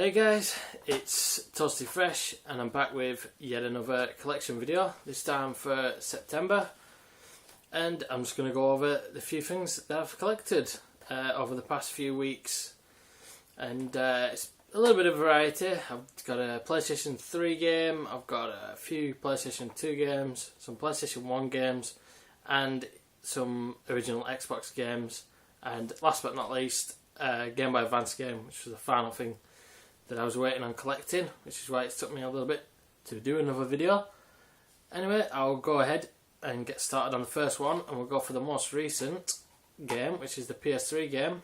Hey guys, it's Toasty Fresh and I'm back with yet another collection video, this time for September, and I'm just going to go over the few things that I've collected over the past few weeks, and it's a little bit of variety. I've got a PlayStation 3 game, I've got a few PlayStation 2 games, some PlayStation 1 games and some original Xbox games, and last but not least a Game Boy Advance game, which was the final thing that I was waiting on collecting, which is why it took me a little bit to do another video. Anyway, I'll go ahead and get started on the first one, and we'll go for the most recent game, which is the PS3 game,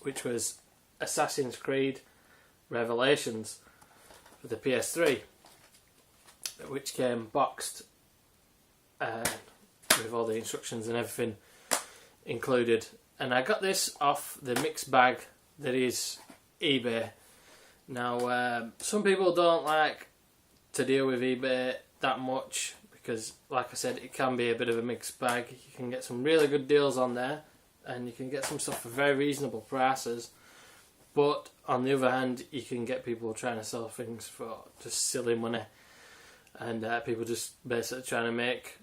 which was Assassin's Creed Revelations for the PS3, which came boxed with all the instructions and everything included. And I got this off the mixed bag that is eBay. Now, some people don't like to deal with eBay that much because, like I said, it can be a bit of a mixed bag. You can get some really good deals on there and you can get some stuff for very reasonable prices, but on the other hand you can get people trying to sell things for just silly money, and people just basically trying to make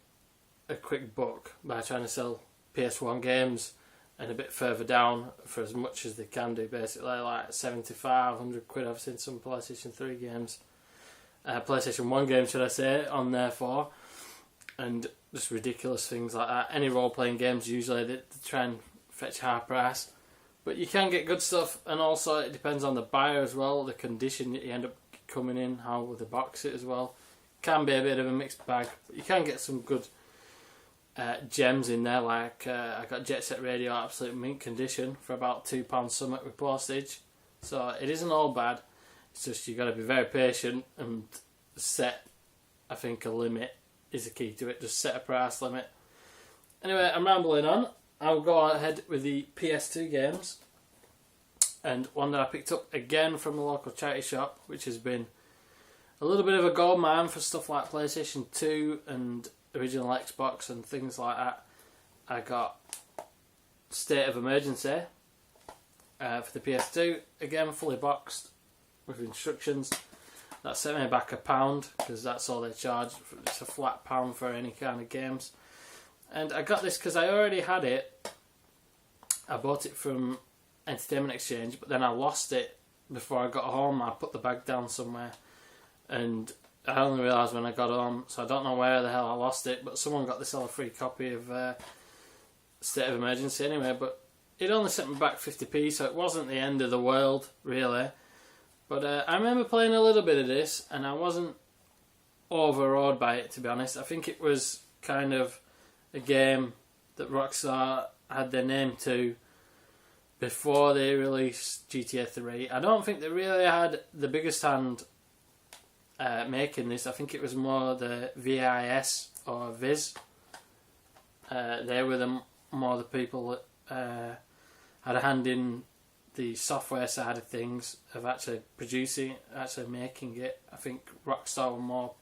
a quick buck by trying to sell PS1 games and a bit further down for as much as they can do, basically like 75, 100 quid. I've seen some PlayStation 3 games, PlayStation 1 games should I say, on there for, and just ridiculous things like that. Any role-playing games usually they try and fetch high price, but you can get good stuff, and also it depends on the buyer as well, the condition that you end up coming in, how they box it as well. Can be a bit of a mixed bag, but you can get some good gems in there, like I got Jet Set Radio absolute mint condition for about £2 something with postage, so it isn't all bad. It's just you got to be very patient and set, I think, a limit is the key to it. Just set a price limit. Anyway, I'm rambling on. I'll go ahead with the PS2 games, and one that I picked up again from the local charity shop, which has been a little bit of a gold mine for stuff like PlayStation 2 and original Xbox and things like that. I got State of Emergency for the PS2, again fully boxed with instructions. That set me back £1 because that's all they charge. It's a flat £1 for any kind of games. And I got this because I already had it. I bought it from Entertainment Exchange, but then I lost it before I got home. I put the bag down somewhere and I only realised when I got home, so I don't know where the hell I lost it, but someone got this all free copy of State of Emergency anyway, but it only sent me back 50p, so it wasn't the end of the world, really. But I remember playing a little bit of this, and I wasn't overawed by it, to be honest. I think it was kind of a game that Rockstar had their name to before they released GTA 3. I don't think they really had the biggest hand making this. I think it was more the VIS or Viz. They were more the people that had a hand in the software side of things, of actually producing, actually making it. I think Rockstar were more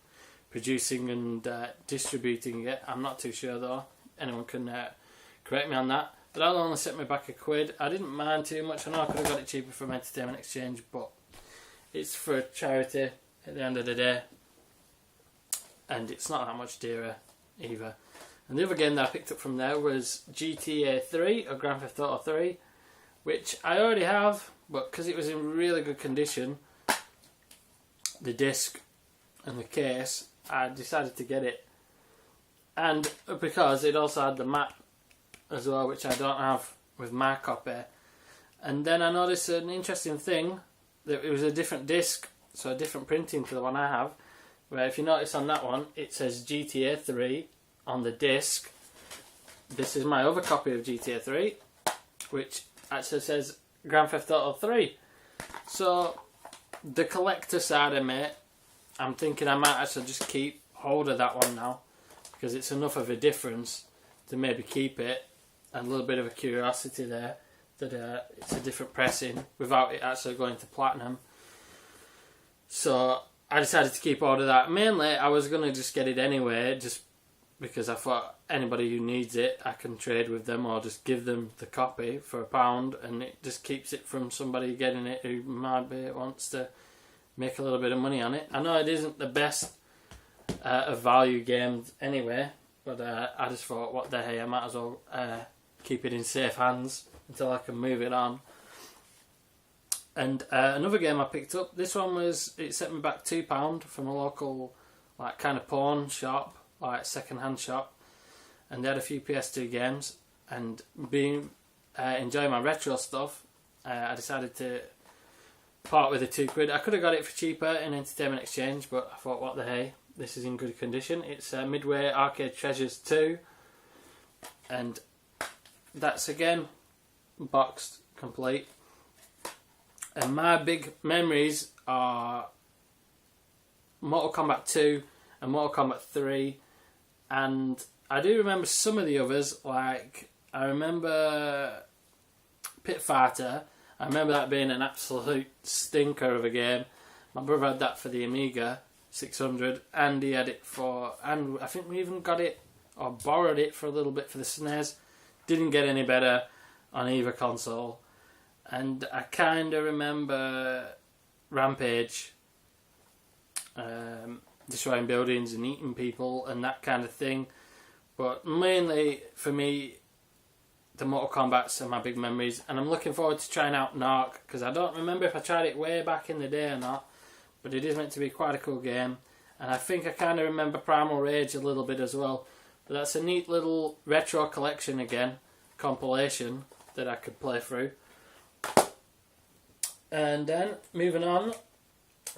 producing and distributing it. I'm not too sure though. Anyone can correct me on that. But that only set me back £1. I didn't mind too much. I know I could have got it cheaper from Entertainment Exchange, but it's for charity at the end of the day, and it's not that much dearer either. And the other game that I picked up from there was GTA 3 or Grand Theft Auto 3, which I already have, but because it was in really good condition, the disc and the case, I decided to get it. And because it also had the map as well, which I don't have with my copy. And then I noticed an interesting thing, that it was a different disc, so a different printing to the one I have, where if you notice on that one it says GTA 3 on the disc. This is my other copy of GTA 3, which actually says Grand Theft Auto 3. So the collector side of me, I'm thinking I might actually just keep hold of that one now, because it's enough of a difference to maybe keep it, and a little bit of a curiosity there that it's a different pressing without it actually going to platinum. So I decided to keep hold of that. Mainly I was going to just get it anyway, just because I thought anybody who needs it, I can trade with them or just give them the copy for £1, and it just keeps it from somebody getting it who maybe wants to make a little bit of money on it. I know it isn't the best of value games anyway, but I just thought, what the hey, I might as well keep it in safe hands until I can move it on. And another game I picked up, this one it set me back £2 from a local like kind of pawn shop, like second-hand shop, and they had a few PS2 games, and being enjoying my retro stuff, I decided to part with the £2. I could have got it for cheaper in Entertainment Exchange, but I thought, what the hey, this is in good condition. It's Midway Arcade Treasures 2, and that's again boxed complete. And my big memories are Mortal Kombat 2 and Mortal Kombat 3, and I do remember some of the others, like I remember Pit Fighter. I remember that being an absolute stinker of a game. My brother had that for the Amiga 600, and he had it and I think we even got it or borrowed it for a little bit for the SNES. Didn't get any better on either console. And I kind of remember Rampage, destroying buildings and eating people and that kind of thing. But mainly for me, the Mortal Kombats are my big memories, and I'm looking forward to trying out Narc, because I don't remember if I tried it way back in the day or not, but it is meant to be quite a cool game. And I think I kind of remember Primal Rage a little bit as well. But that's a neat little retro collection again, compilation that I could play through. And then, moving on,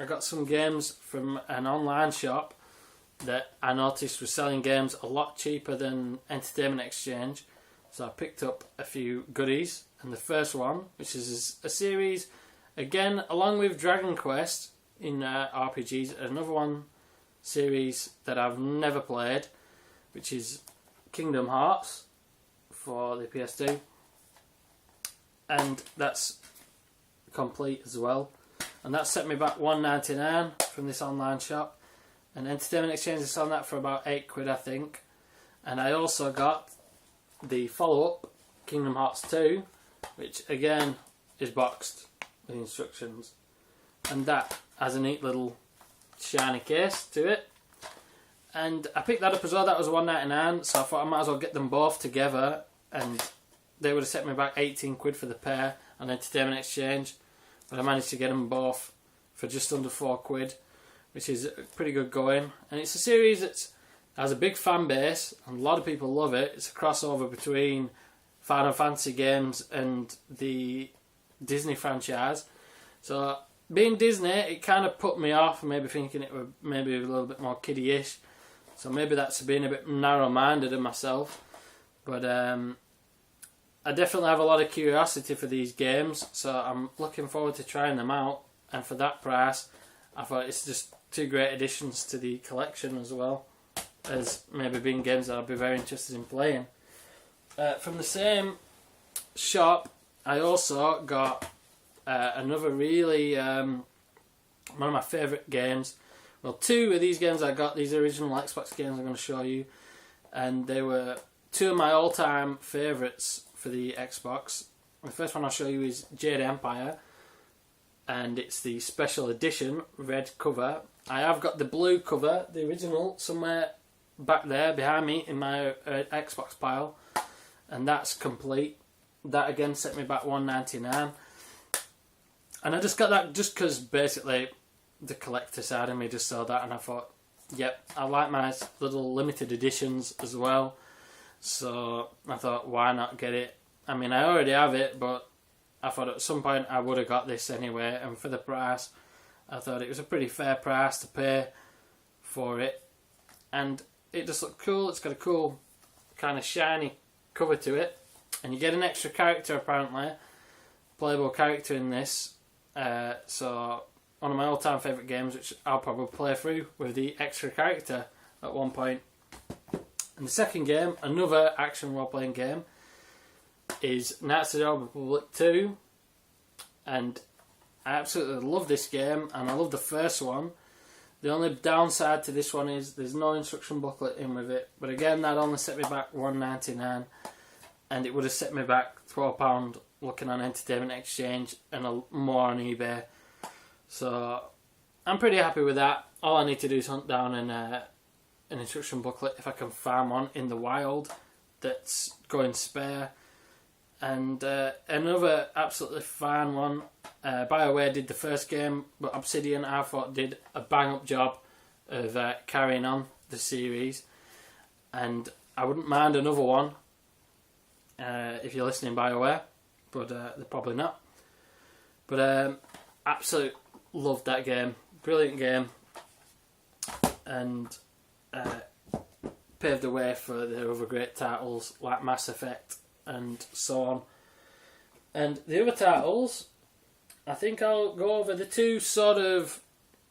I got some games from an online shop that I noticed was selling games a lot cheaper than Entertainment Exchange. So I picked up a few goodies. And the first one, which is a series, again, along with Dragon Quest in RPGs, another one series that I've never played, which is Kingdom Hearts for the PS2. And that's complete as well, and that set me back $1.99 from this online shop, and Entertainment Exchange is selling that for about £8 I think. And I also got the follow-up Kingdom Hearts 2, which again is boxed with instructions, and that has a neat little shiny case to it. And I picked that up as well. That was $1.99, so I thought I might as well get them both together, and they would have set me back £18 for the pair on Entertainment Exchange, but I managed to get them both for just under £4, which is pretty good going. And it's a series that has a big fan base, and a lot of people love it. It's a crossover between Final Fantasy games and the Disney franchise. So being Disney, it kind of put me off, maybe thinking it would maybe a little bit more kiddie-ish. So maybe that's being a bit narrow-minded of myself. But I definitely have a lot of curiosity for these games, so I'm looking forward to trying them out. And for that price, I thought it's just two great additions to the collection, as well as maybe being games that I'll be very interested in playing. From the same shop, I also got another really one of my favourite games. Well, two of these games I got, these original Xbox games I'm going to show you, and they were two of my all-time favourites for the Xbox. The first one I'll show you is Jade Empire, and it's the special edition red cover. I have got the blue cover, the original, somewhere back there behind me in my Xbox pile, and that's complete. That again set me back $1.99, and I just got that just because basically the collector side of me just saw that, and I thought, yep, I like my little limited editions as well. So I thought, why not get it? I mean, I already have it, but I thought at some point I would have got this anyway. And for the price, I thought it was a pretty fair price to pay for it. And it just looked cool. It's got a cool kind of shiny cover to it. And you get an extra character, apparently. Playable character in this. So one of my all-time favourite games, which I'll probably play through with the extra character at one point. And the second game, another action role-playing game, is Knights of the Old Republic 2. And I absolutely love this game, and I love the first one. The only downside to this one is there's no instruction booklet in with it. But again, that only set me back $1.99, and it would have set me back £12 looking on Entertainment Exchange and more on eBay. So I'm pretty happy with that. All I need to do is hunt down an instruction booklet if I can find one in the wild that's going spare. And another absolutely fine one, BioWare did the first game, but Obsidian, I thought, did a bang up job of carrying on the series, and I wouldn't mind another one if you're listening, BioWare, but they're probably not. But absolutely loved that game, brilliant game, and paved the way for the other great titles like Mass Effect and so on. And the other titles, I think I'll go over the two sort of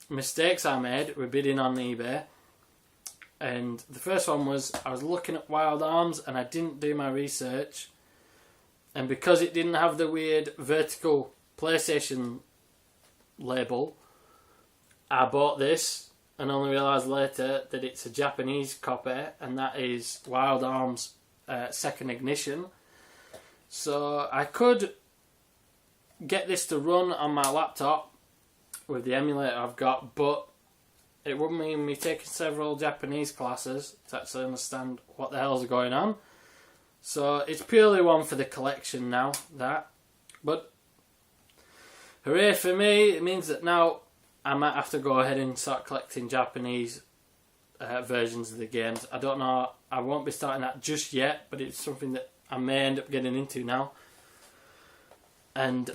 mistakes I made with bidding on eBay. And the first one was I was looking at Wild Arms and I didn't do my research. And because it didn't have the weird vertical PlayStation label, I bought this and only realised later that it's a Japanese copy, and that is Wild Arms Second Ignition. So I could get this to run on my laptop with the emulator I've got, but it would mean me taking several Japanese classes to actually understand what the hell's going on. So it's purely one for the collection now, that. But hooray for me, it means that now I might have to go ahead and start collecting Japanese versions of the games. I don't know, I won't be starting that just yet, but it's something that I may end up getting into now. And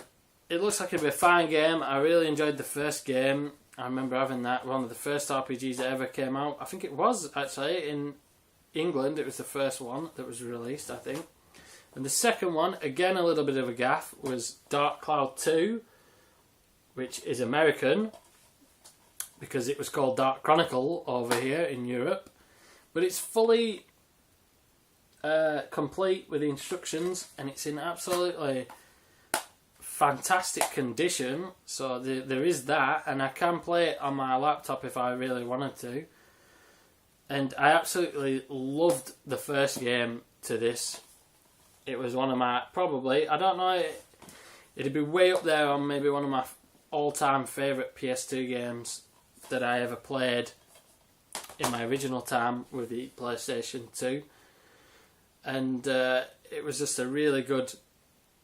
it looks like it'll be a fine game. I really enjoyed the first game. I remember having that, one of the first RPGs that ever came out. I think it was actually in England. It was the first one that was released, I think. And the second one, again a little bit of a gaff, was Dark Cloud 2, which is American, because it was called Dark Chronicle over here in Europe. But it's fully complete with the instructions, and it's in absolutely fantastic condition. So there is that, and I can play it on my laptop if I really wanted to. And I absolutely loved the first game to this. It was one of my, probably, I don't know, it'd be way up there on maybe one of my all-time favourite PS2 games that I ever played in my original time with the PlayStation 2. And it was just a really good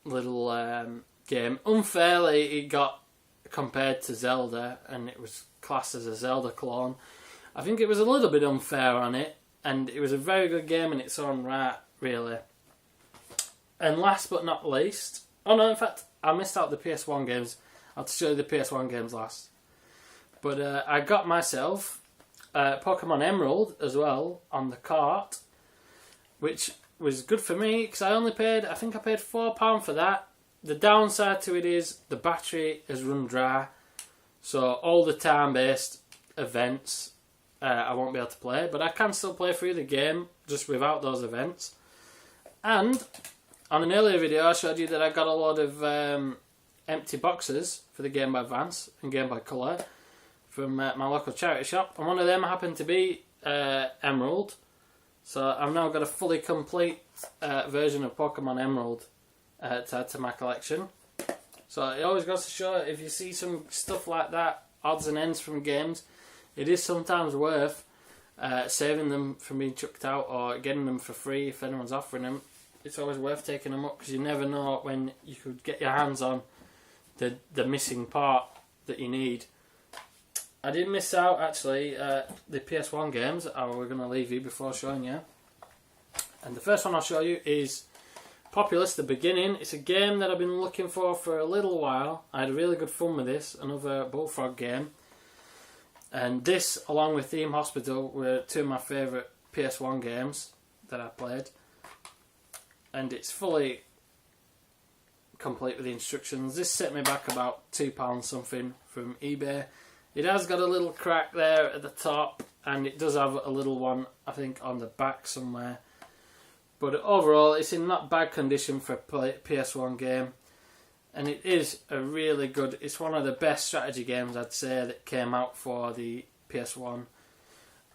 little game. Unfairly, it got compared to Zelda, and it was classed as a Zelda clone. I think it was a little bit unfair on it, and it was a very good game in its own right, really. And last but not least, oh no, in fact, I missed out the PS1 games. I'll show you the PS1 games last. But I got myself Pokemon Emerald as well on the cart, which was good for me because I paid £4 for that. The downside to it is the battery has run dry, so all the time-based events I won't be able to play, but I can still play through the game just without those events. And on an earlier video I showed you that I got a lot of empty boxes for the Game Boy Advance and Game Boy Color from my local charity shop, and one of them happened to be Emerald. So I've now got a fully complete version of Pokemon Emerald to add to my collection. So it always goes to show, if you see some stuff like that, odds and ends from games, it is sometimes worth saving them from being chucked out or getting them for free if anyone's offering them. It's always worth taking them up because you never know when you could get your hands on the missing part that you need. I did miss out actually the PS1 games we're going to leave you before showing you. And the first one I'll show you is Populous The Beginning. It's a game that I've been looking for a little while. I had really good fun with this, another Bullfrog game. And this, along with Theme Hospital, were two of my favourite PS1 games that I played. And it's fully complete with the instructions. This set me back about £2 something from eBay. It has got a little crack there at the top, and it does have a little one, I think, on the back somewhere. But overall, it's in not bad condition for a PS1 game. And it is a really good, it's one of the best strategy games, I'd say, that came out for the PS1,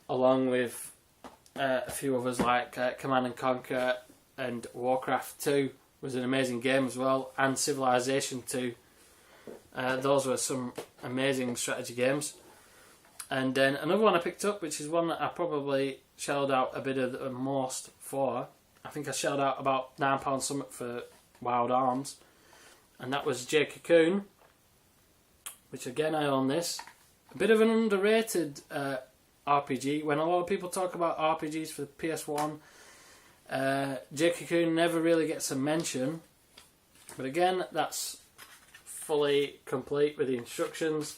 along with a few others like Command and Conquer and Warcraft 2 was an amazing game as well, and Civilization 2. Those were some amazing strategy games. And then another one I picked up, which is one that I probably shelled out a bit of the most for. I think I shelled out about £9 something for Wild Arms, and that was J Cocoon, which again I own this. A bit of an underrated RPG. When a lot of people talk about RPGs for the PS1, J Cocoon never really gets a mention. But again, that's fully complete with the instructions.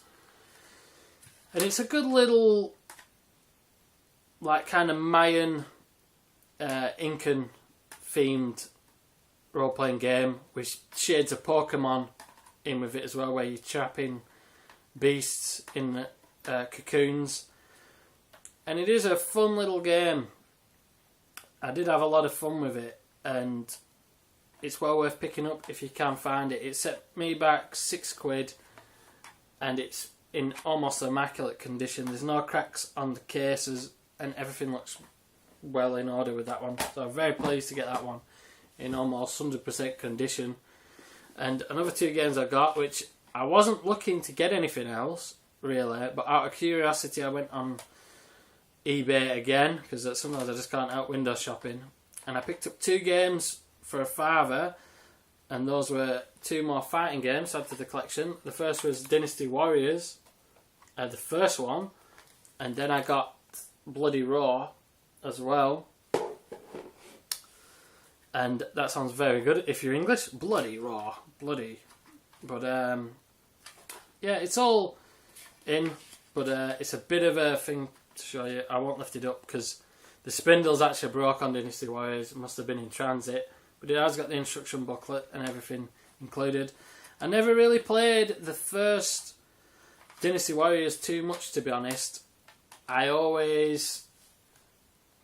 And it's a good little, like, kind of Mayan, Incan themed role-playing game with shades of Pokemon in with it as well, where you're trapping beasts in cocoons. And it is a fun little game. I did have a lot of fun with it, and it's well worth picking up if you can find it. It set me back £6, and it's in almost immaculate condition. There's no cracks on the cases, and everything looks well in order with that one. So I'm very pleased to get that one in almost 100% condition. And another two games I got, which I wasn't looking to get anything else really, but out of curiosity I went on eBay again, because sometimes I just can't out window shopping, and I picked up two games for a £5, and those were two more fighting games to add to the collection. The first was Dynasty Warriors, the first one, and then I got Bloody Raw as well, and that sounds very good if you're English. Bloody Raw, bloody. But yeah, it's all in, but it's a bit of a thing to show you. I won't lift it up because the spindles actually broke on Dynasty Warriors. It must have been in transit, but it has got the instruction booklet and everything included. I never really played the first Dynasty Warriors too much, to be honest. I always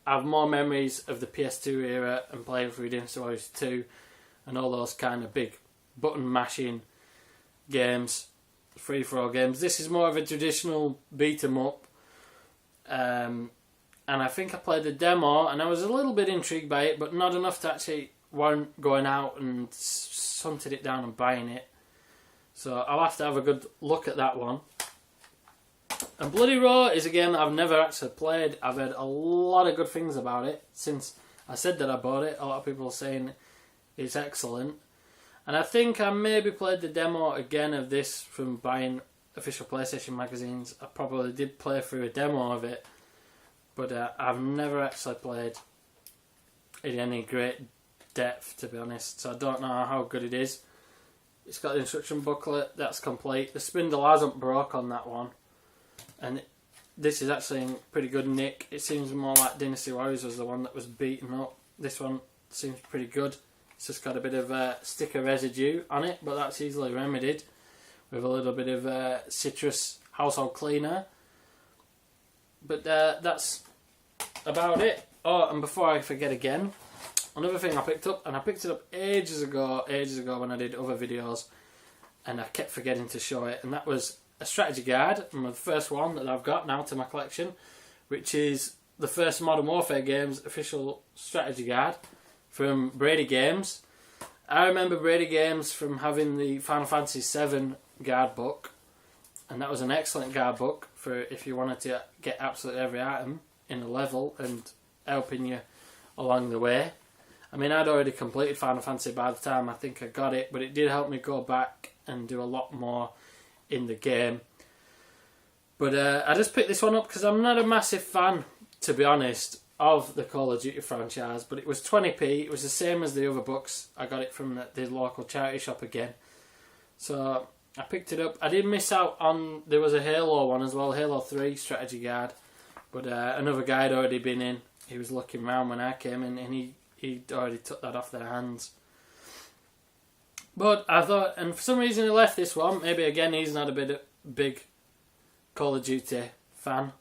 have more memories of the PS2 era and playing through Dynasty Warriors 2 and all those kind of big button mashing games, free for all games. This is more of a traditional beat 'em up. And I think I played the demo and I was a little bit intrigued by it, but not enough to actually warrant going out and hunted it down and buying it. So I'll have to have a good look at that one. And Bloody Raw is a game that I've never actually played. I've heard a lot of good things about it since I said that I bought it. A lot of people are saying it's excellent. And I think I maybe played the demo again of this from buying official PlayStation magazines. I probably did play through a demo of it, but I've never actually played in any great depth, to be honest. So I don't know how good it is. It's got the instruction booklet, that's complete. The spindle hasn't broke on that one, and this is actually in pretty good nick. It seems more like Dynasty Warriors was the one that was beaten up. This one seems pretty good. It's just got a bit of sticker residue on it, but that's easily remedied with a little bit of citrus household cleaner. But that's about it. Oh, and before I forget again, another thing I picked up, and I picked it up ages ago when I did other videos, and I kept forgetting to show it, and that was a strategy guide, and the first one that I've got now to my collection, which is the first Modern Warfare Games official strategy guide from Brady Games. I remember Brady Games from having the Final Fantasy VII guide book, and that was an excellent guide book for if you wanted to get absolutely every item in a level and helping you along the way. I mean, I'd already completed Final Fantasy by the time I think I got it, but it did help me go back and do a lot more in the game. But I just picked this one up because I'm not a massive fan, to be honest, of the Call of Duty franchise, but it was 20p. It was the same as the other books. I got it from the local charity shop again. So I picked it up. I did miss out on, there was a Halo one as well, Halo 3 strategy guide, but another guy had already been in. He was looking around when I came in, and he'd already took that off their hands. But I thought, and for some reason he left this one. Maybe again he's not a big Call of Duty fan.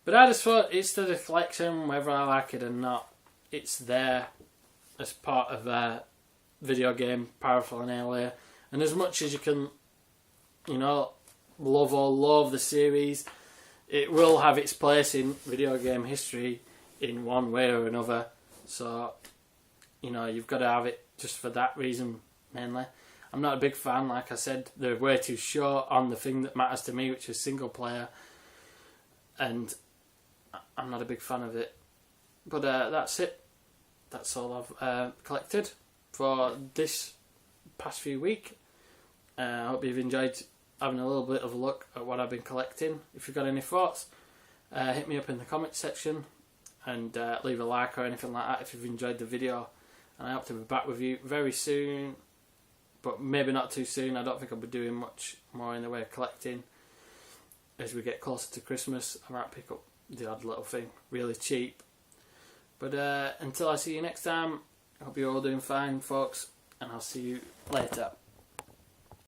But I just thought it's to the collection, whether I like it or not. It's there as part of a video game paraphernalia. And as much as you can, love or love the series, it will have its place in video game history in one way or another. So, you know, you've got to have it just for that reason mainly. I'm not a big fan, like I said. They're way too short on the thing that matters to me, which is single player. And I'm not a big fan of it. But that's it. That's all I've collected for this past few weeks. I hope you've enjoyed having a little bit of a look at what I've been collecting. If you've got any thoughts, hit me up in the comment section and leave a like or anything like that if you've enjoyed the video. And I hope to be back with you very soon, but maybe not too soon. I don't think I'll be doing much more in the way of collecting. As we get closer to Christmas, I might pick up the odd little thing, really cheap. But until I see you next time, I hope you're all doing fine, folks, and I'll see you later.